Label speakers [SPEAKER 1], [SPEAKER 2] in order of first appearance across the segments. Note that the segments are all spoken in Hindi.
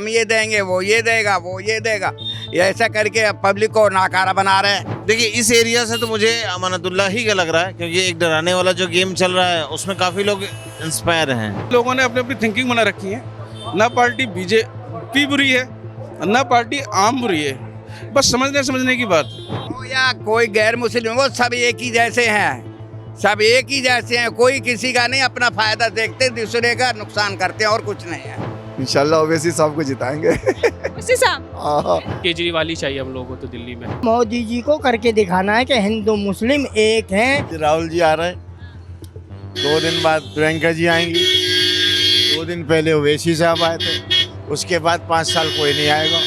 [SPEAKER 1] हम ये देंगे, वो ये देगा, वो ये देगा, ये ऐसा करके पब्लिक को नाकारा बना रहे हैं।
[SPEAKER 2] देखिए इस एरिया से तो मुझे अमानतुल्लाह ही का लग रहा है, क्योंकि एक डराने वाला जो गेम चल रहा है उसमें काफ़ी लोग इंस्पायर हैं।
[SPEAKER 3] लोगों ने अपनी अपनी थिंकिंग बना रखी है, ना पार्टी बीजेपी बुरी है ना पार्टी आम बुरी है, बस समझने की बात।
[SPEAKER 1] हो या कोई गैर मुस्लिम हो, सब एक ही जैसे हैं, सब एक ही जैसे हैं। कोई किसी का नहीं, अपना फायदा देखते दूसरे का नुकसान करते हैं और कुछ नहीं है।
[SPEAKER 4] इंशाल्लाह ओवैसी साहब को जिताएंगे।
[SPEAKER 5] उसी साहब
[SPEAKER 6] केजरीवाल ही चाहिए हम लोगों को तो दिल्ली में।
[SPEAKER 7] मोदी जी को करके दिखाना है कि हिंदू मुस्लिम एक हैं।
[SPEAKER 8] राहुल जी आ रहे हैं, 2 दिन बाद प्रियंका जी आएंगी, 2 दिन पहले ओवैसी साहब आए थे, उसके बाद 5 साल कोई नहीं आएगा।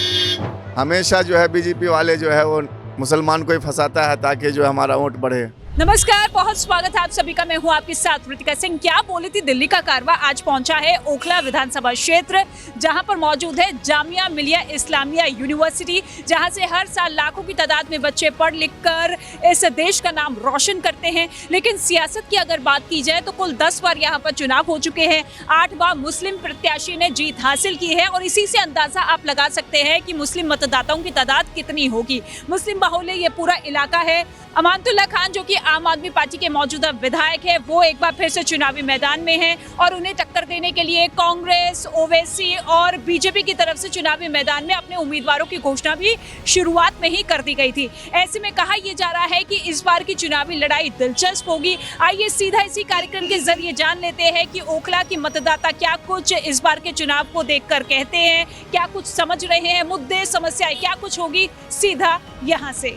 [SPEAKER 4] हमेशा जो है बीजेपी वाले जो है वो मुसलमान को ही फंसाता है ताकि जो हमारा वोट बढ़े।
[SPEAKER 5] नमस्कार, बहुत स्वागत है आप सभी का। मैं हूं आपके साथ ऋतिका सिंह। क्या बोली थी, दिल्ली का कारवा आज पहुंचा है ओखला विधानसभा क्षेत्र, जहां पर मौजूद है जामिया मिलिया इस्लामिया यूनिवर्सिटी, जहां से हर साल लाखों की तादाद में बच्चे पढ़ लिख कर इस देश का नाम रोशन करते हैं। लेकिन सियासत की अगर बात की जाए तो कुल 10 बार यहाँ पर चुनाव हो चुके हैं। 8 बार मुस्लिम प्रत्याशी ने जीत हासिल की है और इसी से अंदाजा आप लगा सकते हैं कि मुस्लिम मतदाताओं की तादाद कितनी होगी। मुस्लिम बाहुल्य ये पूरा इलाका है। अमानतुल्लाह खान जो कि आम आदमी पार्टी के मौजूदा विधायक है, वो एक बार फिर से चुनावी मैदान में हैं और उन्हें टक्कर देने के लिए कांग्रेस, ओवैसी और बीजेपी की तरफ से चुनावी मैदान में अपने उम्मीदवारों की घोषणा भी शुरुआत में ही कर दी गई थी। ऐसे में कहा यह जा रहा है कि इस बार की चुनावी लड़ाई दिलचस्प होगी। आइए सीधा इसी कार्यक्रम के जरिए जान लेते हैं कि ओखला की मतदाता क्या कुछ इस बार के चुनाव को देखकर कहते हैं, क्या कुछ समझ रहे हैं, मुद्दे समस्याएं क्या कुछ होगी, सीधा यहाँ से।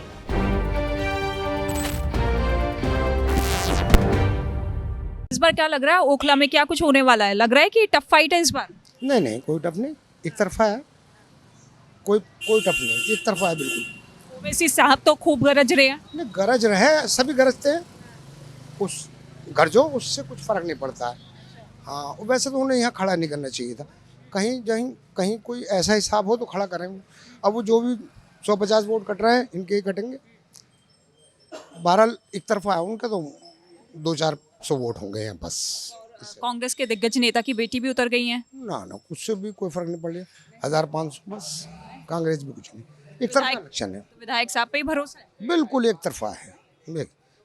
[SPEAKER 5] इस बार क्या लग रहा है, ओखला में क्या कुछ होने वाला है? लग रहा है कि टफ फाइट है इस बार।
[SPEAKER 9] नहीं कोई टफ नहीं, एक तरफा है। कोई टफ नहीं, एक तरफा है बिल्कुल।
[SPEAKER 5] ओवैसी साहब तो खूब गरज रहे हैं।
[SPEAKER 9] नहीं, गरज रहे, सभी गरजते हैं, उस गरजो उससे कुछ फर्क नहीं पड़ता है। हाँ, वैसे तो उन्हें यहाँ खड़ा नहीं करना चाहिए था। कहीं कोई ऐसा हिसाब हो तो खड़ा करेंगे। अब वो जो भी 150 वोट कट रहे हैं, इनके ही कटेंगे। बहरहाल एक तरफा है उनका, तो 200-400 वोट होंगे यहाँ बस।
[SPEAKER 5] कांग्रेस के दिग्गज नेता की बेटी भी उतर गई है।
[SPEAKER 9] ना उससे भी कोई फर्क नहीं पड़ रहा। 1500 बस, कांग्रेस भी कुछ नहीं, एक तरफा इलेक्शन है।
[SPEAKER 5] तो विधायक साहब पे ही भरोसा है?
[SPEAKER 9] बिल्कुल एक तरफा है।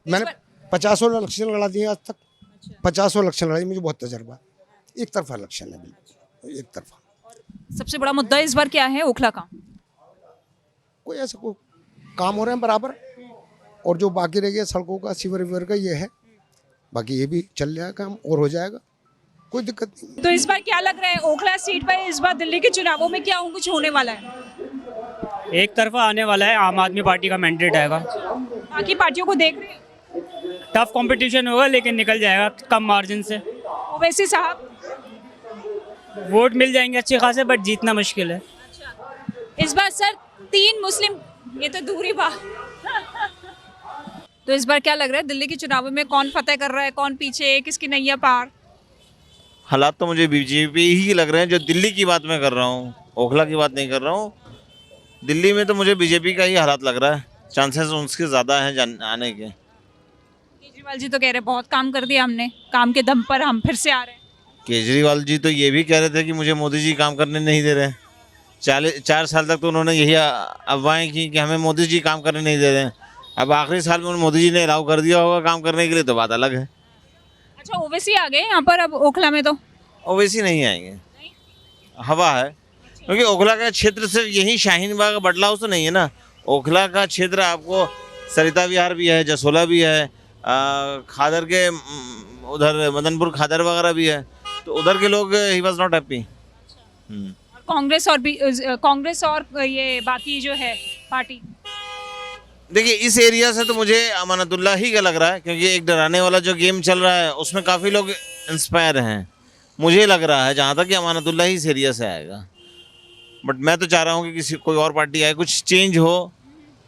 [SPEAKER 9] मैंने 50 इलेक्शन लड़ा दिए आज तक। 50 इलेक्शन लड़ाई, मुझे बहुत तजर्बा। एक तरफा इलेक्शन है, बिल्कुल एक तरफा।
[SPEAKER 5] सबसे बड़ा मुद्दा इस बार क्या है ओखला का?
[SPEAKER 9] कोई ऐसा कोई काम हो रहे हैं बराबर, और जो बाकी रह गया सड़कों का, सीवर वीवर का, ये है। बाकी ये भी चल जाएगा काम और हो जाएगा, कोई दिक्कत नहीं।
[SPEAKER 5] तो इस बार क्या लग रहा है ओखला सीट पर इस बार दिल्ली के चुनावों में क्या कुछ होने वाला है?
[SPEAKER 6] एक तरफा आने वाला है, आम आदमी पार्टी का मैंडेट आएगा।
[SPEAKER 5] बाकी पार्टियों को देख रहे हैं?
[SPEAKER 6] टफ कंपटीशन होगा लेकिन निकल जाएगा कम मार्जिन से।
[SPEAKER 5] ओवैसी साहब
[SPEAKER 6] वोट मिल जाएंगे अच्छे खासे, बट जीतना मुश्किल है।
[SPEAKER 5] इस बार सर 3 मुस्लिम, ये तो दूरी बात। तो इस बार क्या लग रहा है, दिल्ली के चुनावों में कौन फतेह कर रहा है, कौन पीछे, किसकी नैया पार?
[SPEAKER 2] हालात तो मुझे बीजेपी ही लग रहे हैं। जो दिल्ली की बात मैं कर रहा हूँ, ओखला की बात नहीं कर रहा हूँ। दिल्ली में तो मुझे बीजेपी का ही हालात लग रहा है, चांसेस उसके ज़्यादा हैं आने के।
[SPEAKER 5] केजरीवाल जी तो कह रहे हैं बहुत काम कर दिया हमने, काम के दम पर हम फिर से आ रहे हैं।
[SPEAKER 2] केजरीवाल जी तो ये भी कह रहे थे कि मुझे मोदी जी काम करने नहीं दे रहे। 4 साल तक तो उन्होंने यही अफवाहें की कि हमें मोदी जी काम करने नहीं दे रहे हैं। अब आखिरी साल में मोदी जी ने अलाउ कर दिया होगा काम करने के लिए, तो बात अलग है।
[SPEAKER 5] अच्छा, ओवैसी आ गए यहाँ पर अब ओखला में? तो
[SPEAKER 2] ओवैसी नहीं आएंगे, हवा है, क्योंकि ओखला का क्षेत्र सिर्फ यही शाहीन बाग बटला हाउस तो नहीं है ना। ओखला का क्षेत्र आपको सरिता विहार भी है, जसोला भी है, खादर के उधर मदनपुर खादर वगैरह भी है, तो उधर के लोग he was not happy.
[SPEAKER 5] Congress और ये बाकी जो है पार्टी।
[SPEAKER 2] देखिए इस एरिया से तो मुझे अमानतुल्लाह ही का लग रहा है, क्योंकि एक डराने वाला जो गेम चल रहा है उसमें काफ़ी लोग इंस्पायर हैं। मुझे लग रहा है जहाँ तक कि अमानतुल्लाह ही इस एरिया से आएगा, बट मैं तो चाह रहा हूँ कि कोई और पार्टी आए, कुछ चेंज हो,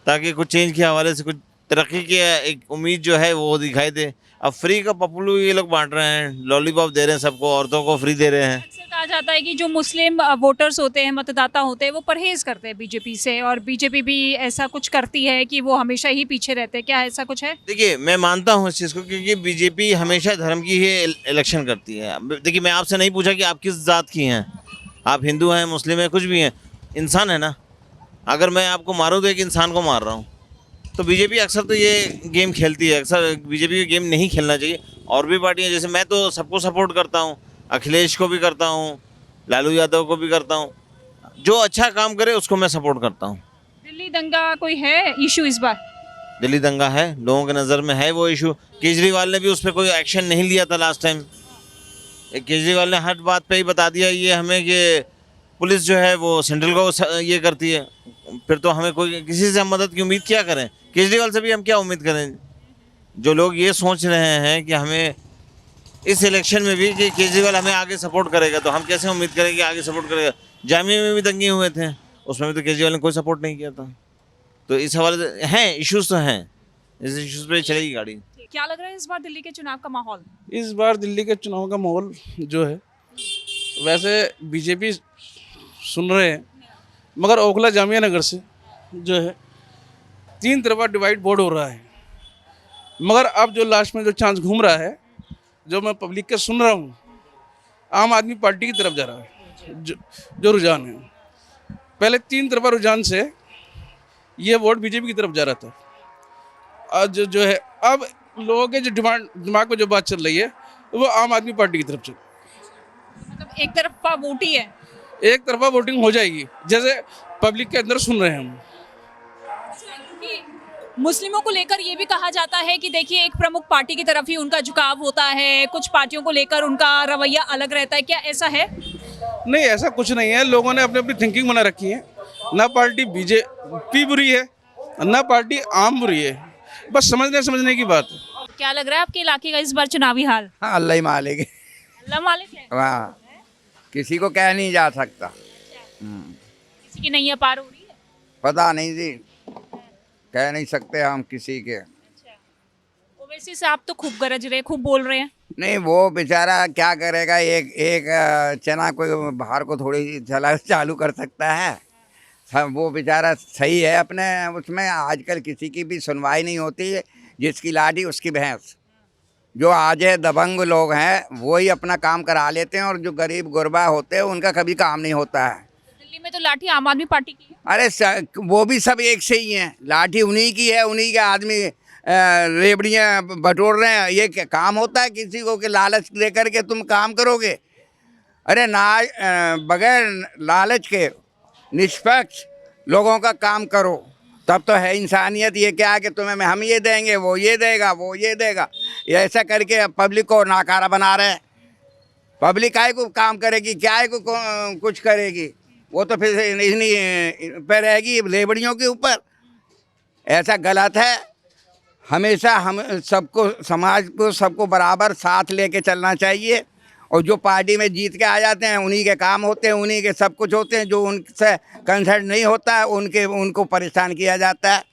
[SPEAKER 2] ताकि कुछ चेंज के हवाले से कुछ तरक्की की एक उम्मीद जो है वो दिखाई दे। अब फ्री का पप्पू ये लोग बांट रहे हैं, लॉलीपॉप दे रहे हैं सबको, औरतों को फ्री दे रहे हैं।
[SPEAKER 5] अक्सर कहा जाता है कि जो मुस्लिम वोटर्स होते हैं, मतदाता होते हैं, वो परहेज करते हैं बीजेपी से, और बीजेपी भी ऐसा कुछ करती है कि वो हमेशा ही पीछे रहते हैं। क्या ऐसा कुछ है?
[SPEAKER 2] देखिए मैं मानता हूँ इस चीज़ को, क्योंकि बीजेपी हमेशा धर्म की ही इलेक्शन करती है। देखिए मैं आपसे नहीं पूछा कि आप किस जात की हैं, आप हिंदू हैं, मुस्लिम हैं, कुछ भी हैं, इंसान है ना। अगर मैं आपको मारूँ तो एक इंसान को मार रहा हूँ। तो बीजेपी अक्सर तो ये गेम खेलती है। अक्सर बीजेपी का गेम नहीं खेलना चाहिए। और भी पार्टियां, जैसे मैं तो सबको सपोर्ट करता हूँ, अखिलेश को भी करता हूँ, लालू यादव को भी करता हूँ। जो अच्छा काम करे उसको मैं सपोर्ट करता हूँ।
[SPEAKER 5] दिल्ली दंगा कोई है इशू इस बार?
[SPEAKER 2] दिल्ली दंगा है, लोगों के नज़र में है वो इशू। केजरीवाल ने भी उस पर कोई एक्शन नहीं लिया था लास्ट टाइम। केजरीवाल ने हर बात पे ही बता दिया ये हमें कि पुलिस जो है वो सेंट्रल को ये करती है। फिर तो हमें कोई किसी से हम मदद की उम्मीद क्या करें? केजरीवाल से भी हम क्या उम्मीद करें? जो लोग ये सोच रहे हैं कि हमें इस इलेक्शन में भी कि केजरीवाल हमें आगे सपोर्ट करेगा, तो हम कैसे उम्मीद करें कि आगे सपोर्ट करेगा? जामिया में भी दंगे हुए थे, उसमें भी तो केजरीवाल ने कोई सपोर्ट नहीं किया था। तो इस हवाले से हैं इश्यूज, तो हैं, इस इश्यूज पे चलेगी गाड़ी।
[SPEAKER 5] क्या लग रहा है इस बार दिल्ली के चुनाव का माहौल?
[SPEAKER 3] इस बार दिल्ली के चुनाव का माहौल जो है, वैसे बीजेपी सुन रहे हैं, मगर ओखला जामिया नगर से जो है 3 तरफा डिवाइड बोर्ड हो रहा है। मगर अब जो लास्ट में जो चांस घूम रहा है, जो मैं पब्लिक के सुन रहा हूँ, आम आदमी पार्टी की तरफ जा रहा है। जो रुझान है, पहले 3 तरफा रुझान से ये वोट बीजेपी की तरफ जा रहा था। आज जो है, अब लोगों के जो दिमाग में जो बात चल रही है वो आम आदमी पार्टी की तरफ चल।
[SPEAKER 5] मतलब एक तरफा वोट ही है,
[SPEAKER 3] एक तरफा वोटिंग हो जाएगी, जैसे पब्लिक के अंदर सुन रहे हैं हम।
[SPEAKER 5] मुस्लिमों को लेकर ये भी कहा जाता है कि देखिए एक प्रमुख पार्टी की तरफ ही उनका झुकाव होता है, कुछ पार्टियों को लेकर उनका रवैया अलग रहता है, क्या ऐसा है?
[SPEAKER 3] नहीं, ऐसा कुछ नहीं है। लोगों ने अपनी अपनी थिंकिंग बना रखी है। ना पार्टी बीजेपी बुरी है, ना पार्टी आम बुरी है, बस समझने की बात है।
[SPEAKER 5] क्या लग रहा है आपके इलाके का इस बार चुनावी हाल?
[SPEAKER 1] हाँ, अल्लाह ही मालिक है।
[SPEAKER 5] अल्लाह मालिक है।
[SPEAKER 1] वाह, किसी को कह नहीं जा सकता।
[SPEAKER 5] किसी की नैया पार हो रही है?
[SPEAKER 1] पता नहीं जी, कह नहीं सकते हम किसी के।
[SPEAKER 5] ओवैसी साहब तो खूब गरज रहे, खूब बोल रहे हैं।
[SPEAKER 1] नहीं, वो बेचारा क्या करेगा? एक चना कोई बाहर को थोड़ी चालू कर सकता है। वो बेचारा सही है अपने उसमें। आजकल किसी की भी सुनवाई नहीं होती है, जिसकी लाठी उसकी भैंस। जो आज है दबंग लोग हैं वही अपना काम करा लेते हैं, और जो गरीब गुरबा होते हैं उनका कभी काम नहीं होता है।
[SPEAKER 5] दिल्ली में तो लाठी आम आदमी पार्टी की है।
[SPEAKER 1] अरे वो भी सब एक से ही हैं। लाठी उन्हीं की है, उन्हीं के आदमी रेबड़ियाँ बटोर रहे हैं। ये क्या काम होता है किसी को कि लालच दे करके तुम काम करोगे? अरे ना, बगैर लालच के निष्पक्ष लोगों का काम करो, तब तो है इंसानियत। ये क्या है कि तुम्हें हम ये देंगे, वो ये देगा, वो ये देगा, ये ऐसा करके पब्लिक को नाकारा बना रहे हैं। पब्लिक काय को काम करेगी, क्या को कुछ करेगी? वो तो फिर इन्हीं पे रहेगी, लेबड़ियों के ऊपर। ऐसा गलत है। हमेशा हम सबको, समाज को सबको बराबर साथ लेके चलना चाहिए। और जो पार्टी में जीत के आ जाते हैं उन्हीं के काम होते हैं, उन्हीं के सब कुछ होते हैं। जो उनसे कंसर्न नहीं होता है उनको परेशान किया जाता है।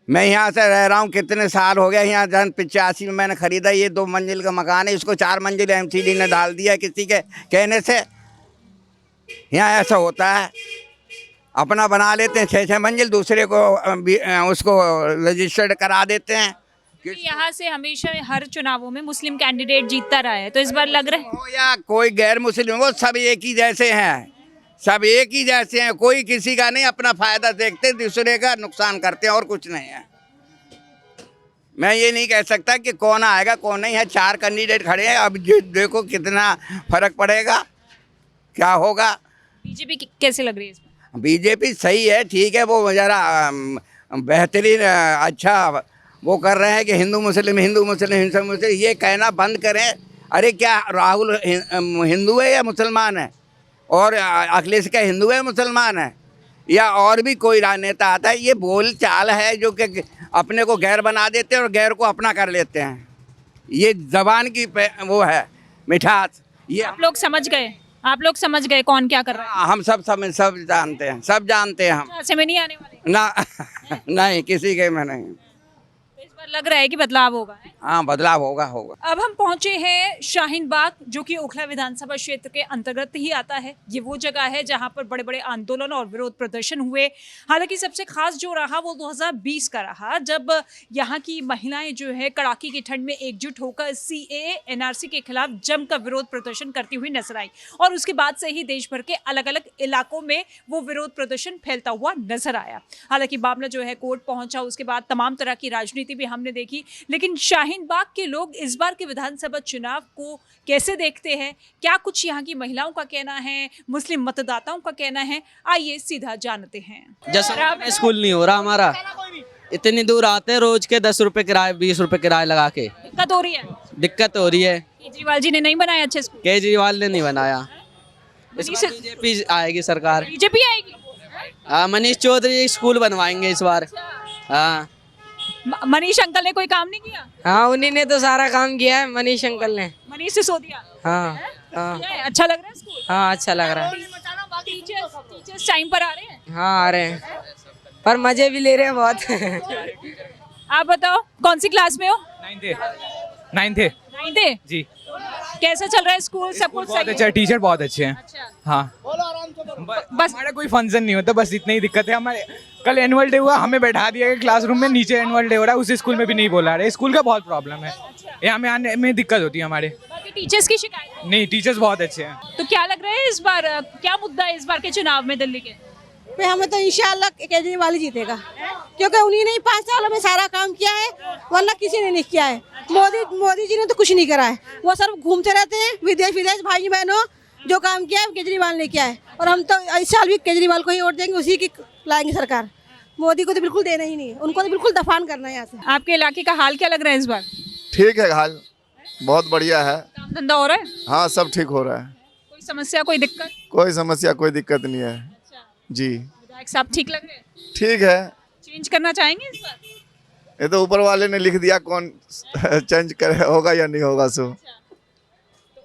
[SPEAKER 1] मैं यहाँ से रह रहा हूँ, कितने साल हो गए यहाँ। 85 में मैंने ख़रीदा। ये 2 मंजिल का मकान है, इसको 4 मंजिल एमसीडी ने डाल दिया किसी के कहने से। यहाँ ऐसा होता है, अपना बना लेते हैं 6-6 मंजिल, दूसरे को उसको रजिस्टर्ड करा देते हैं।
[SPEAKER 5] यहाँ से हमेशा हर चुनावों में मुस्लिम कैंडिडेट जीतता रहा है, तो इस बार लग रहा है
[SPEAKER 1] हो या कोई गैर मुस्लिम हो, सब एक ही जैसे हैं। सब एक ही जैसे हैं, कोई किसी का नहीं अपना फायदा देखते, दूसरे का नुकसान करते हैं, और कुछ नहीं है। मैं ये नहीं कह सकता कि कौन आएगा कौन नहीं है। 4 कैंडिडेट खड़े हैं, अब देखो कितना फर्क पड़ेगा, क्या होगा।
[SPEAKER 5] बीजेपी कैसे लग रही है इसमें?
[SPEAKER 1] बीजेपी सही है, ठीक है। वो ज़रा बेहतरीन अच्छा वो कर रहे हैं कि हिंदू मुस्लिम ये कहना बंद करें। अरे क्या राहुल हिंदू है या मुसलमान है? और अखिलेश का हिंदू है मुसलमान है? या और भी कोई राजनेता आता है? ये बोल चाल है जो कि अपने को गैर बना देते हैं और गैर को अपना कर लेते हैं। ये जबान की वो है मिठास। ये
[SPEAKER 5] आप लोग समझ गए कौन क्या कर रहा है?
[SPEAKER 1] हम सब जानते हैं, सब जानते हैं हम।
[SPEAKER 5] ऐसे में नहीं आने वाले
[SPEAKER 1] ना नहीं, किसी के में नहीं।
[SPEAKER 5] तो इस बार लग रहा है कि बदलाव होगा।
[SPEAKER 1] हाँ बदलाव होगा होगा।
[SPEAKER 5] अब हम पहुंचे हैं शाहीन बाग, जो कि ओखला विधानसभा क्षेत्र के अंतर्गत ही आता है। ये वो जगह है जहां पर बड़े बड़े आंदोलन और विरोध प्रदर्शन हुए। हालांकि सबसे खास जो रहा वो 2020 का रहा, जब यहाँ की महिलाएं जो है कड़ाके की ठंड में एकजुट होकर CAA NRC के खिलाफ जमकर विरोध प्रदर्शन करती हुई नजर आई। और उसके बाद से ही देश भर के अलग अलग इलाकों में वो विरोध प्रदर्शन फैलता हुआ नजर आया। हालांकि मामला जो है कोर्ट पहुंचा, उसके बाद तमाम तरह की राजनीति भी हमने देखी। लेकिन शाहीन बाग के लोग इस बार के विधानसभा चुनाव को कैसे देखते हैं, क्या कुछ यहाँ की महिलाओं का कहना है, मुस्लिम मतदाताओं का कहना है, आइए सीधा जानते हैं।
[SPEAKER 10] जैसे स्कूल नहीं हो रहा हमारा, इतनी दूर आते हैं रोज के 10 रुपए किराए 20 रुपए किराए लगा के,
[SPEAKER 5] दिक्कत हो रही है।
[SPEAKER 10] दिक्कत हो रही है।
[SPEAKER 5] केजरीवाल जी ने नहीं बनाया अच्छे स्कूल।
[SPEAKER 10] केजरीवाल ने नहीं बनाया, इस बार बीजेपी आएगी सरकार।
[SPEAKER 5] बीजेपी आएगी।
[SPEAKER 10] हाँ, मनीष चौधरी स्कूल बनवाएंगे इस बार। हाँ,
[SPEAKER 5] मनीष अंकल ने कोई काम नहीं किया।
[SPEAKER 7] हाँ उन्हीं ने तो सारा काम किया है, मनीष अंकल ने।
[SPEAKER 5] मनीष सिसोदिया।
[SPEAKER 7] हाँ हाँ
[SPEAKER 5] क्या है? अच्छा लग रहा है स्कूल।
[SPEAKER 7] हाँ अच्छा लग रहा है।
[SPEAKER 5] टीचर्स टाइम पर आ रहे हैं।
[SPEAKER 7] हाँ आ रहे हैं, पर मजे भी ले रहे हैं बहुत।
[SPEAKER 5] आप बताओ कौन सी क्लास में हो।
[SPEAKER 6] 9th
[SPEAKER 5] जी। कैसा चल रहा है स्कूल? सब कुछ सही है?
[SPEAKER 6] टीचर बहुत अच्छे हैं।
[SPEAKER 5] अच्छा।
[SPEAKER 6] हाँ,
[SPEAKER 5] बस
[SPEAKER 6] हमारा कोई फंक्शन नहीं होता, बस इतना ही दिक्कत है। हमारे कल एनुअल डे हुआ, हमें बैठा दिया गया क्लासरूम में, नीचे एनुअल डे हो रहा है, उस स्कूल में भी नहीं बोला रहे। स्कूल का बहुत प्रॉब्लम है, यहाँ में आने में दिक्कत होती है हमारे।
[SPEAKER 5] बाकी टीचर्स की शिकायत
[SPEAKER 6] नहीं, टीचर्स बहुत अच्छे हैं।
[SPEAKER 5] तो क्या लग रहा है इस बार क्या मुद्दा है इस बार के चुनाव में दिल्ली के?
[SPEAKER 11] हमें तो इंशाल्लाह केजरीवाल ही जीतेगा, क्योंकि उन्हीं ने 5 सालों में सारा काम किया है, वरना किसी ने नहीं किया है। मोदी जी ने तो कुछ नहीं करा है, वो सब घूमते रहते हैं विदेश भाई बहनों। जो काम किया है केजरीवाल ने किया है, और हम तो इस साल भी केजरीवाल को ही वोट देंगे, उसी की लाएंगे सरकार। मोदी को तो बिल्कुल देना ही नहीं है, उनको तो बिल्कुल दफान करना है यहाँ से।
[SPEAKER 5] आपके इलाके का हाल क्या लग रहा है इस बार?
[SPEAKER 4] ठीक है, हाल बहुत बढ़िया है।
[SPEAKER 5] काम धंधा हो रहा है?
[SPEAKER 4] हाँ सब ठीक हो रहा है,
[SPEAKER 5] कोई समस्या कोई दिक्कत?
[SPEAKER 4] कोई समस्या कोई दिक्कत नहीं है जी।
[SPEAKER 5] विधायक साहब ठीक लग रहे हैं?
[SPEAKER 4] ठीक है,
[SPEAKER 5] चेंज करना चाहेंगे इस बार?
[SPEAKER 4] ये तो ऊपर वाले ने लिख दिया, कौन चेंज करे होगा या नहीं होगा। सो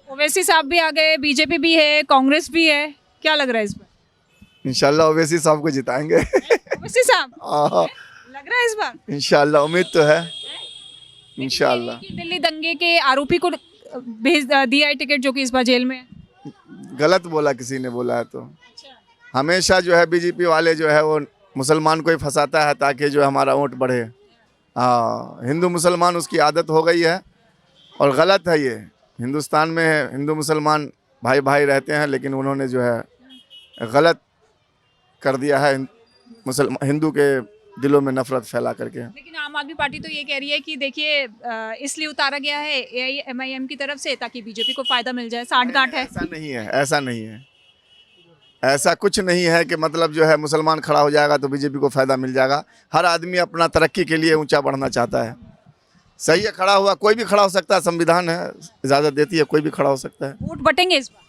[SPEAKER 5] ओवैसी साहब भी आ गए, बीजेपी भी है, कांग्रेस भी है, क्या लग रहा है इस बार?
[SPEAKER 4] इंशाल्लाह ओवैसी साहब को जिताएंगे।
[SPEAKER 5] ओवैसी साहब
[SPEAKER 4] हाँ,
[SPEAKER 5] लग रहा है इस बार?
[SPEAKER 4] इंशाल्लाह, उम्मीद तो है इंशाल्लाह।
[SPEAKER 5] दिल्ली दंगे के आरोपी को भेज दिया है टिकट, जो कि इस बार जेल में है।
[SPEAKER 4] गलत बोला किसी ने बोला है तो। हमेशा जो है बीजेपी वाले जो है वो मुसलमान को ही फंसाता है ताकि जो हमारा वोट बढ़े। हाँ, हिंदू मुसलमान उसकी आदत हो गई है और गलत है ये। हिंदुस्तान में हिंदू मुसलमान भाई भाई रहते हैं, लेकिन उन्होंने जो है गलत कर दिया है, हिंदू के दिलों में नफरत फैला करके।
[SPEAKER 5] लेकिन आम आदमी पार्टी तो ये कह रही है कि देखिए इसलिए उतारा गया है AIMIM की तरफ से ताकि बीजेपी को फायदा मिल जाए, साठगांठ है।
[SPEAKER 4] ऐसा नहीं है, ऐसा नहीं है, ऐसा कुछ नहीं है कि मतलब जो है मुसलमान खड़ा हो जाएगा तो बीजेपी को फायदा मिल जाएगा। हर आदमी अपना तरक्की के लिए ऊंचा बढ़ना चाहता है। सही है, खड़ा हुआ, कोई भी खड़ा हो सकता है, संविधान है, इजाजत देती है, कोई भी खड़ा हो सकता है।
[SPEAKER 5] वोट बटेंगे इस बार?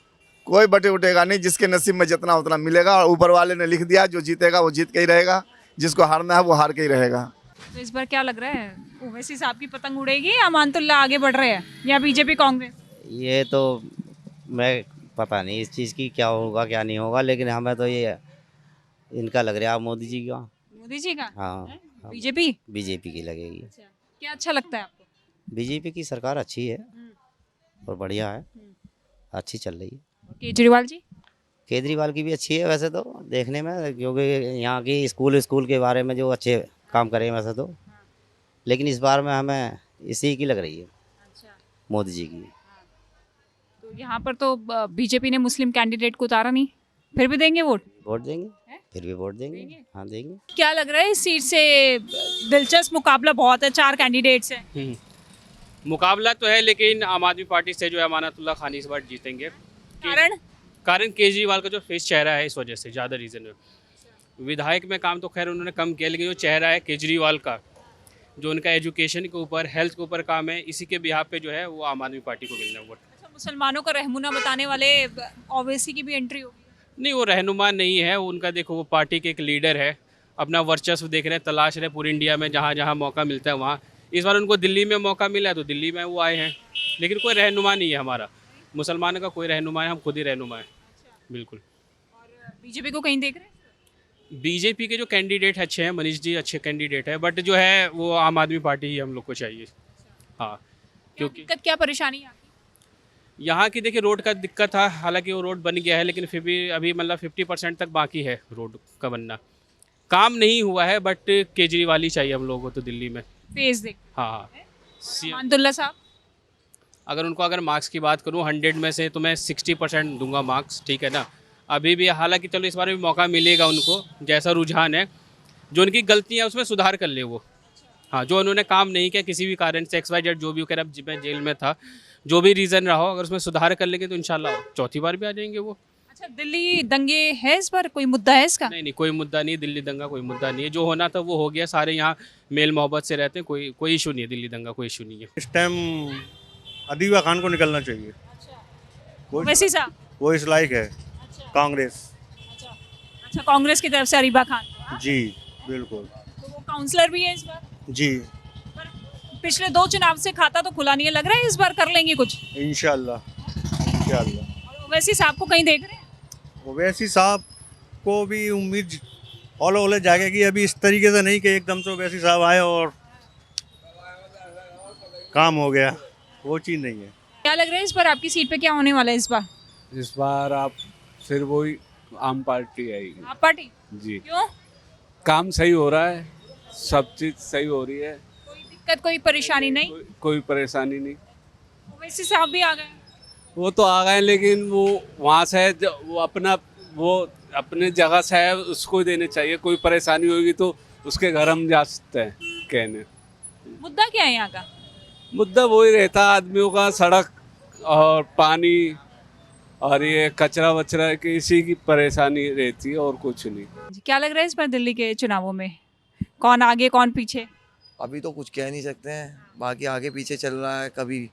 [SPEAKER 4] कोई बटे उठेगा नहीं, जिसके नसीब में जितना उतना मिलेगा। और ऊपर वाले ने लिख दिया, जो जीतेगा वो जीत के ही रहेगा, जिसको हारना है वो हार के ही रहेगा।
[SPEAKER 5] तो इस बार क्या लग रहा है, ओवैसी साहब की पतंग उड़ेगी या अमानतुल्लाह आगे बढ़ रहे हैं, या बीजेपी कांग्रेस?
[SPEAKER 10] ये तो मैं पता नहीं इस चीज़ की क्या होगा क्या नहीं होगा, लेकिन हमें तो ये इनका लग रहा है, मोदी जी का।
[SPEAKER 5] मोदी जी का?
[SPEAKER 10] हाँ,
[SPEAKER 5] बीजेपी?
[SPEAKER 10] बीजेपी की लगेगी।
[SPEAKER 5] क्या अच्छा लगता है आपको?
[SPEAKER 10] बीजेपी की सरकार अच्छी है और बढ़िया है, अच्छी चल रही है।
[SPEAKER 5] केजरीवाल जी?
[SPEAKER 10] केजरीवाल की भी अच्छी है वैसे तो देखने में, क्योंकि यहाँ की स्कूल के बारे में जो अच्छे काम करे हैं वैसे तो, लेकिन इस बार में हमें इसी की लग रही है, मोदी जी की।
[SPEAKER 5] तो यहाँ पर तो बीजेपी ने मुस्लिम कैंडिडेट को उतारा नहीं, फिर भी देंगे वोट?
[SPEAKER 10] वोट देंगे, फिर भी वोट देंगे। हाँ देंगे।
[SPEAKER 5] क्या लग रहा है इस सीट से? दिलचस्प मुकाबला बहुत है, 4 कैंडिडेट्स हैं।
[SPEAKER 3] मुकाबला तो है, लेकिन आम आदमी पार्टी से जो है अमानतुल्लाह खान इस बार जीतेंगे। कारण केजरीवाल का जो फेस चेहरा है, इस वजह से ज़्यादा रीज़न है। विधायक में काम तो खैर उन्होंने कम किया, लेकिन जो चेहरा है केजरीवाल का, जो उनका एजुकेशन के ऊपर, हेल्थ के ऊपर काम है, इसी के बिहाफ पे जो है वो आम आदमी पार्टी को मिलना है वोट।
[SPEAKER 5] मुसलमानों का रहनुमा बताने वाले ओवैसी की भी एंट्री होगी?
[SPEAKER 3] नहीं, वो रहनुमा नहीं है उनका, देखो वो पार्टी के एक लीडर है, अपना वर्चस्व देख रहे हैं, तलाश रहे पूरे इंडिया में, जहाँ जहाँ मौका मिलता है वहाँ। इस बार उनको दिल्ली में मौका मिला है तो दिल्ली में वो आए हैं, लेकिन कोई रहनुमा नहीं है हमारा, मुसलमानों का कोई रहनुमा है, हम खुद ही रहनुमा है। बिल्कुल।
[SPEAKER 5] और बीजेपी को कहीं देख रहे हैं?
[SPEAKER 3] बीजेपी के जो कैंडिडेट अच्छे हैं, मनीष जी अच्छे कैंडिडेट है, बट जो है वो आम आदमी पार्टी ही हम लोग को चाहिए। हाँ, क्योंकि
[SPEAKER 5] दिक्कत क्या परेशानी है आपकी?
[SPEAKER 3] यहाँ की देखिए रोड का दिक्कत था, हालांकि वो रोड बन गया है लेकिन फिर भी अभी मतलब 50% तक बाकी है रोड का बनना। काम नहीं हुआ है, बट केजरीवाल ही चाहिए हम लोगों को तो दिल्ली में।
[SPEAKER 5] फेस देख
[SPEAKER 3] हाँ,
[SPEAKER 5] अमानुल्लाह साहब,
[SPEAKER 3] अगर मार्क्स की बात करूँ 100 में से तो मैं 60% दूंगा मार्क्स, ठीक है ना। अभी भी हालांकि चलो इस बार भी मौका मिलेगा उनको, जैसा रुझान है, जो उनकी गलतियाँ उसमें सुधार कर ले वो। हाँ, जो उन्होंने काम नहीं किया किसी भी कारण से XYZ जो भी कह मैं जेल में था, जो भी रीज़न रहा हो, अगर उसमें सुधार कर लेंगे तो इंशाल्लाह चौथी बार भी आ जाएंगे वो।
[SPEAKER 5] अच्छा दिल्ली दंगे है इस बार, कोई मुद्दा है इसका?
[SPEAKER 3] नहीं, कोई मुद्दा नहीं, दिल्ली दंगा कोई मुद्दा नहीं है। जो होना था वो हो गया, सारे यहाँ मेल मोहब्बत से रहते हैं, कोई इशू नहीं है, दिल्ली दंगा कोई इशू नहीं है।
[SPEAKER 8] इस टाइम अदीबा खान को निकलना चाहिए।
[SPEAKER 5] वैसी साहब,
[SPEAKER 8] वो इस लायक है। कांग्रेस।
[SPEAKER 5] अच्छा कांग्रेस की तरफ से अरीबा खान,
[SPEAKER 8] जी बिल्कुल।
[SPEAKER 5] तो वो काउंसलर भी है इस बार।
[SPEAKER 8] जी
[SPEAKER 5] पिछले 2 चुनाव से खाता तो खुला नहीं है, लग रहा है इस बार कर लेंगे कुछ।
[SPEAKER 8] इंशाल्लाह।
[SPEAKER 5] और ओवैसी साहब को कहीं देख रहे हैं?
[SPEAKER 8] ओवैसी साहब को भी उम्मीद हौले जागेगी, अभी इस तरीके से नहीं कि एकदम से ओवैसी साहब आए और काम हो गया, वो चीज़ नहीं है।
[SPEAKER 5] क्या लग रहा है इस बार आपकी सीट पे क्या होने वाला है इस बार?
[SPEAKER 12] इस बार आप फिर वही आम पार्टी आएगी।
[SPEAKER 5] आप पार्टी?
[SPEAKER 12] जी,
[SPEAKER 5] क्यों?
[SPEAKER 12] काम सही हो रहा है, सब चीज सही हो रही है,
[SPEAKER 5] कोई दिक्कत कोई परेशानी नहीं?
[SPEAKER 12] कोई परेशानी नहीं।
[SPEAKER 5] ओवैसी साहब भी आ गए?
[SPEAKER 12] वो तो आ गए लेकिन वो वहाँ से है, वो अपने जगह से है, उसको ही देने चाहिए। कोई परेशानी होगी तो उसके घर हम जा सकते हैं कहने।
[SPEAKER 5] मुद्दा क्या है यहाँ का?
[SPEAKER 12] मुद्दा वही रहता आदमियों का, सड़क और पानी और ये कचरा वचरा की, इसी की परेशानी रहती है और कुछ नहीं।
[SPEAKER 5] क्या लग रहा है इस बार दिल्ली के चुनावों में कौन आगे कौन पीछे?
[SPEAKER 13] अभी तो कुछ कह नहीं सकते हैं, बाकी आगे पीछे चल रहा है, कभी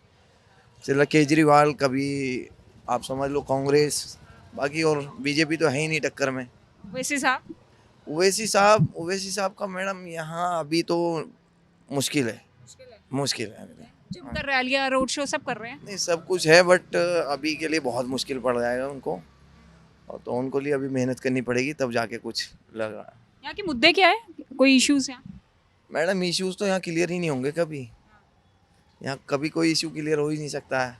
[SPEAKER 13] चल रहा केजरीवाल, कभी आप समझ लो कांग्रेस, बाकी और बीजेपी तो है ही नहीं टक्कर में।
[SPEAKER 5] ओवैसी साहब?
[SPEAKER 13] ओवैसी साहब का मैडम यहाँ अभी तो मुश्किल है।
[SPEAKER 5] जमकर रैलियां रोड शो सब कर रहे हैं।
[SPEAKER 13] नहीं सब कुछ है, बट अभी के लिए बहुत मुश्किल पड़ जाएगा उनको, और तो उनको लिए अभी मेहनत करनी पड़ेगी तब जाके कुछ लग रहा है।
[SPEAKER 5] यहाँ के मुद्दे क्या है, कोई इश्यूज हैं?
[SPEAKER 13] मैडम इश्यूज तो यहाँ क्लियर ही नहीं होंगे कभी, यहाँ कभी कोई इशू क्लियर हो ही नहीं सकता है।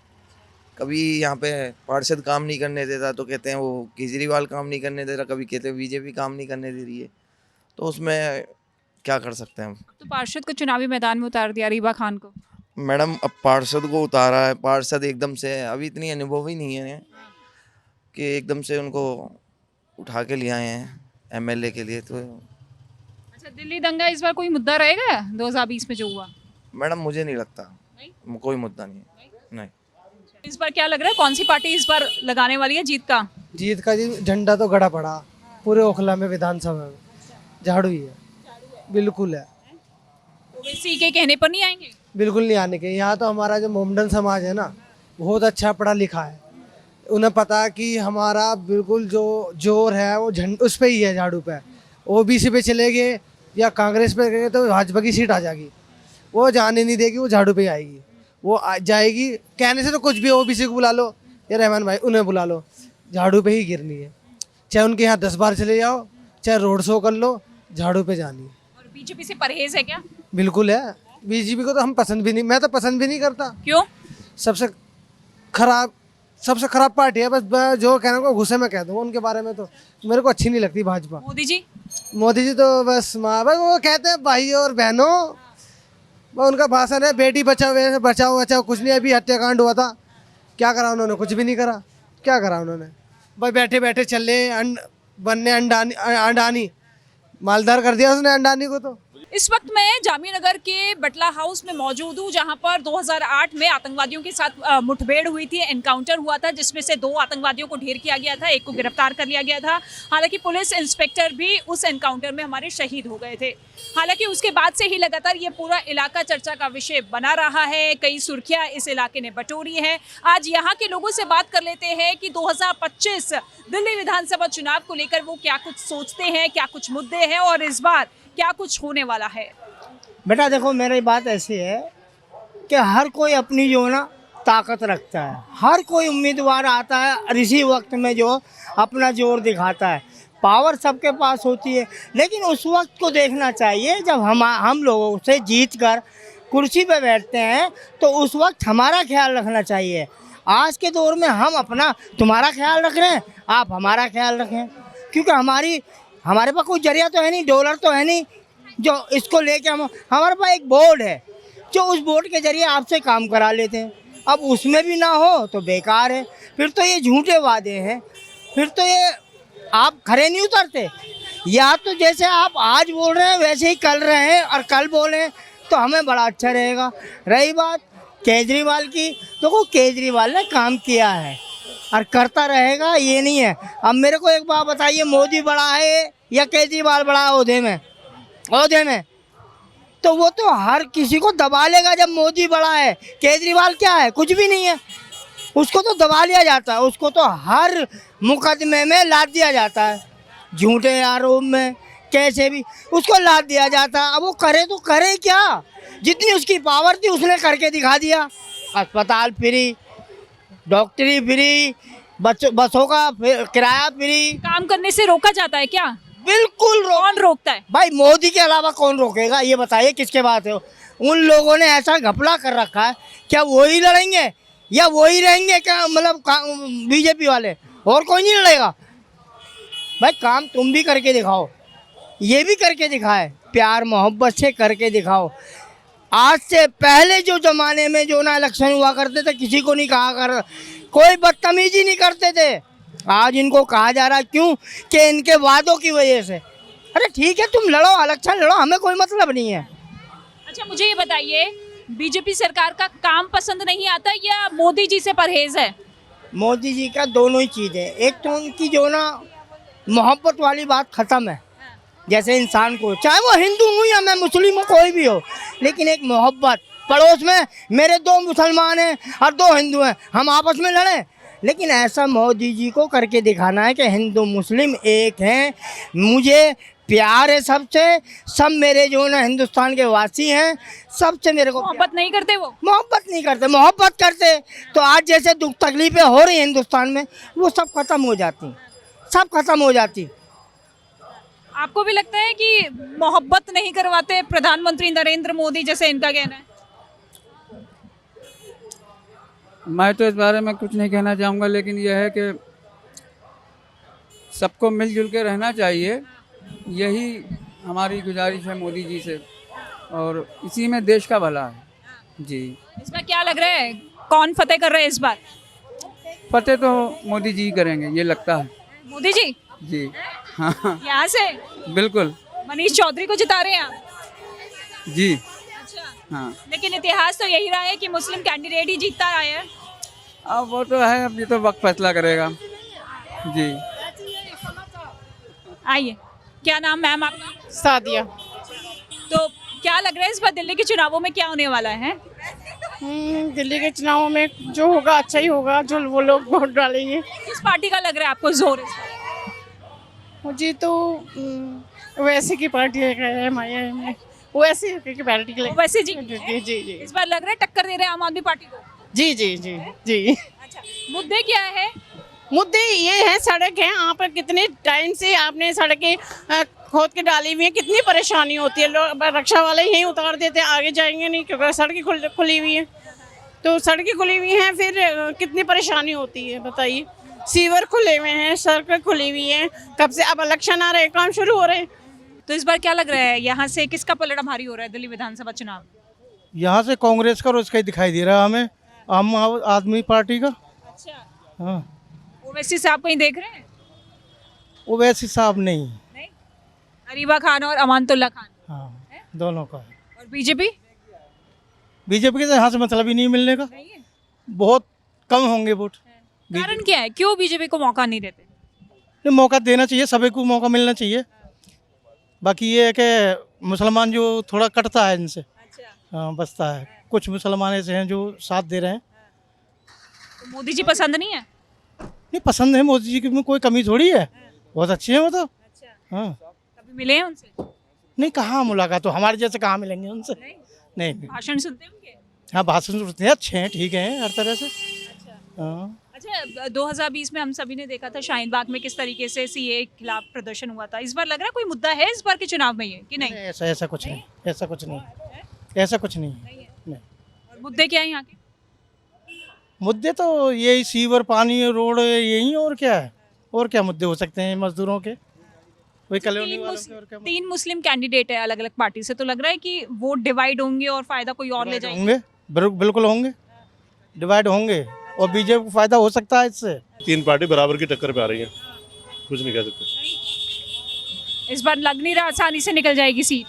[SPEAKER 13] कभी यहाँ पे पार्षद काम नहीं करने देता तो कहते हैं वो केजरीवाल काम नहीं करने दे रहा, कभी कहते हैं बीजेपी काम नहीं करने दे रही है, तो उसमें क्या कर सकते हैं हम।
[SPEAKER 5] तो पार्षद को चुनावी मैदान में उतार दिया, अरीबा खान को।
[SPEAKER 13] मैडम अब पार्षद को उतारा है, पार्षद एकदम से अभी इतनी अनुभव ही नहीं है कि एकदम से उनको उठा के ले आए हैं MLA के लिए। तो
[SPEAKER 5] अच्छा दिल्ली दंगा इस बार कोई मुद्दा रहेगा 2020 में जो हुआ?
[SPEAKER 13] मैडम मुझे नहीं लगता कोई मुद्दा नहीं है। नहीं
[SPEAKER 5] इस बार क्या लग रहा है, कौन सी पार्टी इस बार लगाने वाली है जीत का?
[SPEAKER 7] जीत का जी झंडा तो गड़ा पड़ा पूरे ओखला में, विधानसभा में झाड़ू ही है, बिल्कुल है।
[SPEAKER 5] ओवैसी के कहने पर नहीं आएंगे?
[SPEAKER 7] बिल्कुल नहीं आने के। यहाँ तो हमारा जो मोमडन समाज है ना, बहुत अच्छा पढ़ा लिखा है, उन्हें पता है कि हमारा बिल्कुल जो जोर है वो उस पे ही है, झाड़ू पे। OBC पे चले गए या कांग्रेस पे गए तो भाजपा की सीट आ जाएगी, वो जाने नहीं देगी, वो झाड़ू पे ही आएगी, वो जाएगी। कहने से तो कुछ भी, OBC को बुला लो या रहमान भाई उन्हें बुला लो, झाड़ू पे ही गिरनी है। चाहे उनके यहाँ 10 बार चले जाओ, चाहे रोड शो कर लो, झाड़ू पे जानी है।
[SPEAKER 5] और बीजेपी से परहेज है क्या?
[SPEAKER 7] बिल्कुल है। बीजेपी को तो हम पसंद भी नहीं, मैं तो पसंद भी नहीं करता।
[SPEAKER 5] क्यों?
[SPEAKER 7] सबसे खराब पार्टी है, बस जो कहने को गुस्से में कह दूँगा उनके बारे में, तो मेरे को अच्छी नहीं लगती भाजपा। मोदी जी तो बस भाई वो कहते हैं भाई और बहनों, वो उनका भाषण है, बेटी बचाओ बचाओ, कुछ नहीं। अभी हत्याकांड हुआ था, क्या करा उन्होंने? कुछ भी नहीं करा। क्या करा उन्होंने? भाई बैठे बैठे चल रहे बनने अंडानी, मालदार कर दिया उसने अंडानी को। तो
[SPEAKER 5] इस वक्त मैं जामिया नगर के बटला हाउस में मौजूद हूँ, जहाँ पर 2008 में आतंकवादियों के साथ मुठभेड़ हुई थी, एनकाउंटर हुआ था, जिसमें से 2 आतंकवादियों को ढेर किया गया था, एक को गिरफ्तार कर लिया गया था। हालांकि पुलिस इंस्पेक्टर भी उस एनकाउंटर में हमारे शहीद हो गए थे। हालांकि उसके बाद से ही लगातार ये पूरा इलाका चर्चा का विषय बना रहा है, कई सुर्खियां इस इलाके ने बटोरी है। आज यहाँ के लोगों से बात कर लेते हैं कि 2025 दिल्ली विधानसभा चुनाव को लेकर वो क्या कुछ सोचते हैं, क्या कुछ मुद्दे हैं और इस बार क्या कुछ होने वाला है।
[SPEAKER 7] बेटा देखो, मेरी बात ऐसी है कि हर कोई अपनी जो ना ताकत रखता है, हर कोई उम्मीदवार आता है और इसी वक्त में जो अपना जोर दिखाता है। पावर सबके पास होती है, लेकिन उस वक्त को देखना चाहिए जब हम लोगों से जीत कर कुर्सी पे बैठते हैं तो उस वक्त हमारा ख्याल रखना चाहिए। आज के दौर में हम अपना तुम्हारा ख्याल रख रहे हैं, आप हमारा ख्याल रखें, क्योंकि हमारे पास कोई जरिया तो है नहीं, डॉलर तो है नहीं जो इसको लेके हमारे पास एक बोर्ड है जो उस बोर्ड के जरिए आपसे काम करा लेते हैं। अब उसमें भी ना हो तो बेकार है, फिर तो ये झूठे वादे हैं, फिर तो ये आप खरे नहीं उतरते। या तो जैसे आप आज बोल रहे हैं वैसे ही कल रहे हैं और कल बोलें तो हमें बड़ा अच्छा रहेगा। रही बात केजरीवाल की, देखो केजरीवाल ने काम किया है और करता रहेगा, ये नहीं है। अब मेरे को एक बात बताइए, मोदी बड़ा है या केजरीवाल बड़ा है ओहदे में? तो वो तो हर किसी को दबा लेगा जब मोदी बड़ा है। केजरीवाल क्या है? कुछ भी नहीं है, उसको तो दबा लिया जाता है, उसको तो हर मुकदमे में लाद दिया जाता है, झूठे आरोप में कैसे भी उसको लाद दिया जाता है। अब वो करे तो करे क्या? जितनी उसकी पावर थी उसने करके दिखा दिया। अस्पताल फ्री, डॉक्टरी फ्री, बसों का किराया फ्री।
[SPEAKER 5] काम करने से रोका जाता है क्या?
[SPEAKER 7] बिल्कुल
[SPEAKER 5] कौन रोकता है?
[SPEAKER 7] भाई मोदी के अलावा कौन रोकेगा? ये बताइए किसके बात है? उन लोगों ने ऐसा घपला कर रखा है, क्या वही लड़ेंगे या वही रहेंगे? क्या मतलब बीजेपी वाले, और कोई नहीं लड़ेगा? भाई काम तुम भी करके दिखाओ, ये भी करके दिखाए, प्यार मोहब्बत से करके दिखाओ। आज से पहले जो ज़माने में जो ना इलेक्शन हुआ करते थे, किसी को नहीं कहा कर, कोई बदतमीजी नहीं करते थे। आज इनको कहा जा रहा है क्यों? कि इनके वादों की वजह से। अरे ठीक है, तुम लड़ो, इलेक्शन लड़ो, हमें कोई मतलब नहीं है।
[SPEAKER 5] अच्छा मुझे ये बताइए, बीजेपी सरकार का काम पसंद नहीं आता या मोदी जी से परहेज है?
[SPEAKER 7] मोदी जी का दोनों ही चीज़ है। एक तो उनकी जो ना मोहब्बत वाली बात ख़त्म है, जैसे इंसान को, चाहे वो हिंदू हूँ या मैं मुस्लिम हूँ, कोई भी हो, लेकिन एक मोहब्बत। पड़ोस में मेरे 2 मुसलमान हैं और 2 हिंदू हैं, हम आपस में लड़ें? लेकिन ऐसा मोदी जी को करके दिखाना है कि हिंदू मुस्लिम एक हैं, मुझे प्यार है सबसे, सब मेरे जो ना हिंदुस्तान के वासी हैं, सबसे मेरे को
[SPEAKER 5] मोहब्बत नहीं करते वो?
[SPEAKER 7] मोहब्बत नहीं करते। मोहब्बत करते तो आज जैसे दुख तकलीफें हो रही हैं हिंदुस्तान में, वो सब खत्म हो जाती, सब खत्म हो जाती।
[SPEAKER 5] आपको भी लगता है कि मोहब्बत नहीं करवाते प्रधानमंत्री नरेंद्र मोदी, जैसे इनका कहना है?
[SPEAKER 14] मैं तो इस बारे में कुछ नहीं कहना चाहूँगा, लेकिन यह है कि सबको मिलजुल के रहना चाहिए, यही हमारी गुजारिश है मोदी जी से, और इसी में देश का भला है जी।
[SPEAKER 5] इस बार क्या लग रहा है, कौन फतेह कर रहे हैं इस बार?
[SPEAKER 14] फतेह तो मोदी जी करेंगे, ये लगता है।
[SPEAKER 5] मोदी जी?
[SPEAKER 14] जी हाँ
[SPEAKER 5] यहाँ से
[SPEAKER 14] बिल्कुल।
[SPEAKER 5] मनीष चौधरी को जिता रहे हैं आप?
[SPEAKER 14] जी
[SPEAKER 5] अच्छा
[SPEAKER 14] हाँ।
[SPEAKER 5] लेकिन इतिहास तो यही रहा है कि मुस्लिम कैंडिडेट ही जीतता आया है।
[SPEAKER 14] अब वो तो है, अब ये तो वक्त फैसला करेगा जी।
[SPEAKER 5] आइए, क्या नाम मैम आपका?
[SPEAKER 11] सादिया।
[SPEAKER 5] तो क्या लग रहा है इस बार दिल्ली के चुनावों में क्या होने वाला है?
[SPEAKER 11] दिल्ली के चुनावों में जो होगा अच्छा ही होगा, जो वो लोग वोट डालेंगे।
[SPEAKER 5] किस पार्टी का लग रहा है आपको जोर?
[SPEAKER 11] मुझे तो वैसे की पार्टी है MIM, वैसे की पार्टी के
[SPEAKER 5] वैसे जी
[SPEAKER 11] जी जी
[SPEAKER 5] इस बार लग रहा है टक्कर दे रहे हैं आम आदमी पार्टी को?
[SPEAKER 11] जी जी जी जी।
[SPEAKER 5] अच्छा, मुद्दे क्या है?
[SPEAKER 11] मुद्दे ये हैं, सड़क है यहाँ पर, कितने टाइम से आपने सड़कें खोद के डाली हुई है, कितनी परेशानी होती है। लोग रक्षा वाले यहीं उतार देते हैं, आगे जाएंगे नहीं क्योंकि सड़कें खुली हुई हैं। तो सड़कें खुली हुई हैं, फिर कितनी परेशानी होती है बताइए। सीवर खुले हुए हैं, सड़कें खुली हुई हैं, कब से अब इलेक्शन आ रहे हैं, काम शुरू हो रहे हैं।
[SPEAKER 5] तो इस बार क्या लग रहा है, यहाँ से किसका पलड़ा भारी हो रहा है दिल्ली विधानसभा चुनाव?
[SPEAKER 7] यहाँ से कांग्रेस का और उसका ही दिखाई दे रहा है हमें, आम आदमी पार्टी का।
[SPEAKER 5] अच्छा,
[SPEAKER 7] हाँ।
[SPEAKER 5] ओवैसी साहब कहीं देख रहे हैं?
[SPEAKER 7] ओवैसी साहब नहीं।
[SPEAKER 5] अरीबा खान और अमानतुल्ला खान?
[SPEAKER 7] हाँ, दोनों का।
[SPEAKER 5] और बीजेपी?
[SPEAKER 7] बीजेपी के तो यहाँ से मतलब ही नहीं मिलने का, बहुत कम होंगे वोट।
[SPEAKER 5] कारण क्या है, क्यों बीजेपी को मौका नहीं देते?
[SPEAKER 7] ये मौका देना चाहिए, सभी को मौका मिलना चाहिए। बाकी ये है कि मुसलमान जो थोड़ा कटता है इनसे, हाँ बचता है। कुछ मुसलमान ऐसे हैं जो साथ दे रहे हैं।
[SPEAKER 5] तो मोदी जी पसंद नहीं है?
[SPEAKER 7] नहीं पसंद है, मोदी जी की में कोई कमी थोड़ी है, बहुत अच्छे हैं वो तो। हाँ,
[SPEAKER 5] कभी मिले हैं उनसे?
[SPEAKER 7] नहीं, कहाँ मुलाकात, तो हमारे जैसे कहाँ मिलेंगे उनसे? नहीं।
[SPEAKER 5] भाषण सुनते हैं उनके?
[SPEAKER 7] हाँ भाषण सुनते हैं, अच्छे हैं, ठीक हैं हर तरह से। हाँ।
[SPEAKER 5] अच्छा, 2020 में हम सभी ने देखा था शाहीन बाग में किस तरीके से CAA के खिलाफ प्रदर्शन हुआ था। इस बार लग रहा है कोई मुद्दा है इस बार के चुनाव में ये कि नहीं?
[SPEAKER 7] ऐसा कुछ नहीं, ऐसा कुछ नहीं। ऐसा कुछ नहीं है। नहीं।
[SPEAKER 5] और मुद्दे क्या है यहाँ के?
[SPEAKER 7] मुद्दे तो यही सीवर, पानी, रोड, यही, और क्या है? और क्या मुद्दे हो सकते हैं मजदूरों के? वही कॉलोनी वालों के, और क्या?
[SPEAKER 5] 3 मुस्लिम कैंडिडेट है अलग अलग पार्टी से, तो लग रहा है कि वोट डिवाइड होंगे और फायदा कोई और ले जाएंगे।
[SPEAKER 7] होंगे, बिल्कुल होंगे, डिवाइड होंगे, और बीजेपी को फायदा हो सकता है इससे।
[SPEAKER 3] 3 पार्टी बराबर की टक्कर पे आ रही हैं, कुछ नहीं कह सकते।
[SPEAKER 5] इस बार लग नहीं रहा आसानी से निकल जाएगी सीट।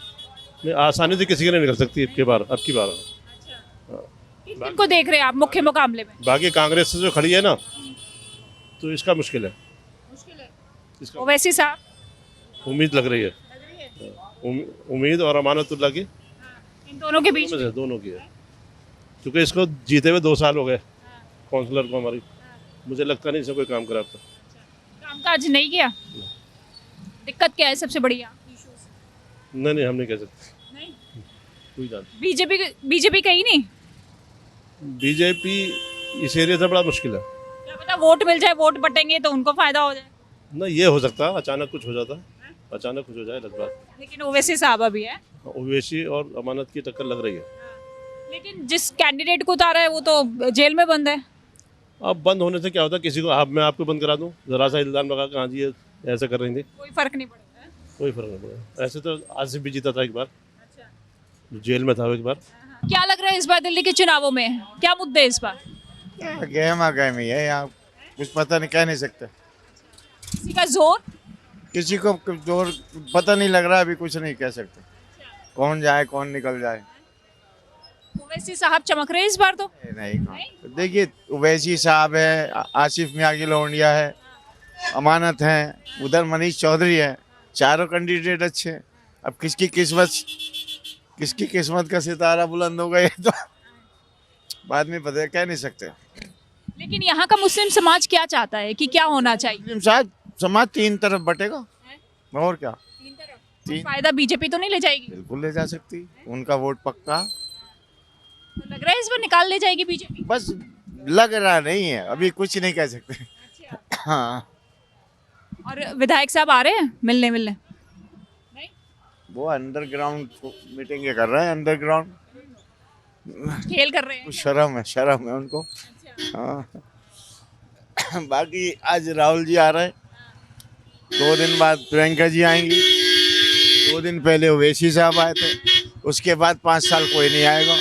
[SPEAKER 3] नहीं, आसानी से किसी की नहीं निकल सकती अब की बार।
[SPEAKER 5] किनको देख रहे हैं आप मुख्य मुकाबले में?
[SPEAKER 3] बाकी कांग्रेस से जो खड़ी है ना, तो इसका मुश्किल है। इसका
[SPEAKER 5] ओवैसी साहब
[SPEAKER 3] उम्मीद लग रही है, उम्मीद और अमानतुल्लाह की,
[SPEAKER 5] इन दोनों के बीच में।
[SPEAKER 3] दोनों की है, क्योंकि इसको जीते हुए 2 साल हो गए काउंसलर को हमारी। मुझे लगता नहीं इसने कोई काम करा अब तक।
[SPEAKER 5] कामकाज नहीं किया। दिक्कत क्या है सबसे बड़ी?
[SPEAKER 3] नहीं, हम नहीं कह सकते।
[SPEAKER 5] नहीं।
[SPEAKER 3] कोई जान।
[SPEAKER 5] बीजेपी कहीं नहीं।
[SPEAKER 3] बीजेपी इस एरिया से बड़ा मुश्किल है।
[SPEAKER 5] क्या पता वोट मिल जाए, वोट बटेंगे तो उनको फायदा हो जाए।
[SPEAKER 3] ना, ये हो सकता है अचानक कुछ हो जाता है, अचानक कुछ हो जाए अलग बात।
[SPEAKER 5] लेकिन ओवैसी साहब अभी है,
[SPEAKER 3] ओवैसी और अमानत की टक्कर लग रही है।
[SPEAKER 5] लेकिन जिस कैंडिडेट को उतारा है वो तो जेल में बंद है।
[SPEAKER 3] अब बंद होने से क्या होता है? किसी को मैं आपको बंद करा दूं, जरा सा इल्जाम लगा कि हाँ जी ये ऐसा कर रही थी,
[SPEAKER 5] कोई फर्क नहीं पड़ता है।
[SPEAKER 3] कोई फर्क नहीं पड़ा। ऐसे तो आसिफ भी जीता था एक बार, जेल में था एक बार।
[SPEAKER 5] क्या लग रहा है इस बार दिल्ली के चुनावों में क्या मुद्दे इस बार?
[SPEAKER 8] गहमा गहमी है यहाँ, कुछ पता नहीं, कह नहीं सकते।
[SPEAKER 5] किसी का जोर,
[SPEAKER 8] किसी को जोर पता नहीं लग रहा, अभी कुछ नहीं कह सकते कौन जाए कौन निकल जाए।
[SPEAKER 5] ओवैसी साहब चमक रहे हैं इस बार तो।
[SPEAKER 8] नहीं, देखिए ओवैसी साहब है, आसिफ मियाँ की लोंडिया है, अमानत है, उधर मनीष चौधरी है, चारों कैंडिडेट अच्छे। अब किसकी किस्मत का सितारा बुलंद होगा ये तो बाद में पता है, कह नहीं सकते।
[SPEAKER 5] लेकिन यहाँ का मुस्लिम समाज क्या चाहता है कि क्या होना चाहिए?
[SPEAKER 8] मुस्लिम समाज 3 तरफ बटेगा, और क्या?
[SPEAKER 5] 3 फायदा बीजेपी तो नहीं ले जाएगी?
[SPEAKER 8] बिल्कुल ले जा सकती, उनका वोट पक्का।
[SPEAKER 5] तो लग रहा है इस बार निकाल ले जाएगी बीजेपी।
[SPEAKER 8] बस लग रहा नहीं है, अभी कुछ नहीं कह सकते। हाँ।
[SPEAKER 5] और विधायक साहब आ रहे हैं मिलने?
[SPEAKER 8] वो अंडरग्राउंड मीटिंग कर रहे हैं, अंडरग्राउंड
[SPEAKER 5] खेल कर रहे हैं।
[SPEAKER 8] शर्म है उनको। हाँ। बाकी आज राहुल जी आ रहे हैं, 2 दिन बाद प्रियंका जी आएंगी, 2 दिन पहले ओवैसी साहब आए थे, उसके बाद 5 साल कोई नहीं आएगा,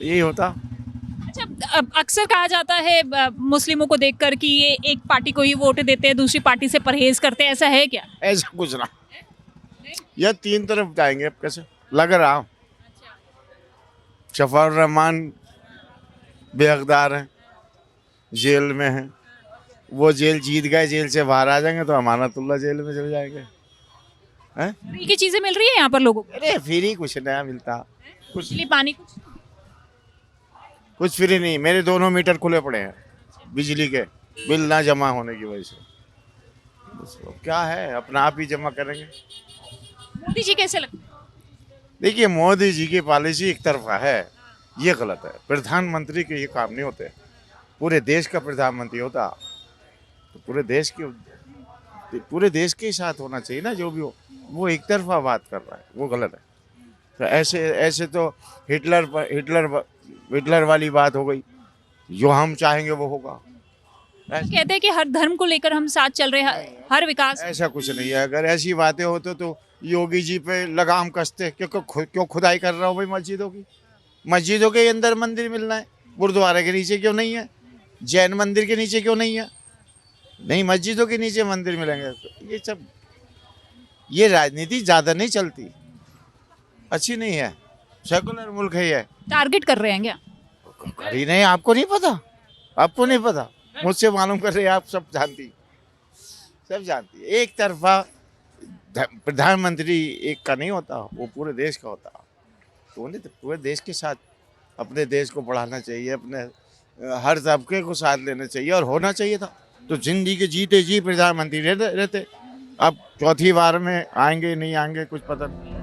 [SPEAKER 8] यही होता।
[SPEAKER 5] अच्छा, अक्सर कहा जाता है मुस्लिमों को देखकर कि ये एक पार्टी को ही वोट देते हैं, दूसरी पार्टी से परहेज करते हैं, ऐसा है क्या?
[SPEAKER 8] ऐसा कुछ ना, यह 3 तरफ जाएंगे। अब कैसे लग रहा? शफाउर रहमान बेहकदार हैं, जेल में हैं, वो जेल जीत गए, जेल से बाहर आ जाएंगे तो अमानतुल्लाह जेल में चले जाएंगे। हैं?
[SPEAKER 5] फ्री की चीजें मिल रही है यहाँ पर लोगों को?
[SPEAKER 8] अरे फ्री कुछ नया मिलता, कुछ
[SPEAKER 5] पानी
[SPEAKER 8] कुछ फ्री नहीं। मेरे दोनों मीटर खुले पड़े हैं बिजली के, बिल ना जमा होने की वजह से। बस क्या है, अपना आप ही जमा करेंगे।
[SPEAKER 5] मोदी जी कैसे लगते हैं?
[SPEAKER 8] देखिए मोदी जी की पॉलिसी एक तरफा है, ये गलत है। प्रधानमंत्री के ये काम नहीं होते, पूरे देश का प्रधानमंत्री होता तो पूरे देश के साथ होना चाहिए ना, जो भी हो। वो एक तरफा बात कर रहा है, वो गलत है। तो ऐसे तो हिटलर वाली बात हो गई, जो हम चाहेंगे वो होगा।
[SPEAKER 5] कहते हैं कि हर धर्म को लेकर हम साथ चल रहे हैं, हर विकास।
[SPEAKER 8] ऐसा कुछ नहीं है। अगर ऐसी बातें होती तो योगी जी पे लगाम कसते, क्यों खुदाई कर रहा हो भाई मस्जिदों के अंदर मंदिर मिलना है, गुरुद्वारे के नीचे क्यों नहीं है, जैन मंदिर के नीचे क्यों नहीं है? नहीं, मस्जिदों के नीचे मंदिर मिलेंगे। ये राजनीति ज़्यादा नहीं चलती, अच्छी नहीं है, सेकुलर मुल्क है ये।
[SPEAKER 5] टारगेट कर रहे हैं क्या?
[SPEAKER 8] करी नहीं, आपको नहीं पता, मुझसे मालूम कर रहे हैं आप, सब जानती। एक तरफा प्रधानमंत्री एक का नहीं होता, वो पूरे देश का होता। तो उन्हें तो पूरे देश के साथ अपने देश को बढ़ाना चाहिए, अपने हर तबके को साथ लेना चाहिए, और होना चाहिए था। तो जिंदगी के जीते जी प्रधानमंत्री रहते। अब चौथी बार में आएंगे नहीं आएंगे कुछ पता नहीं।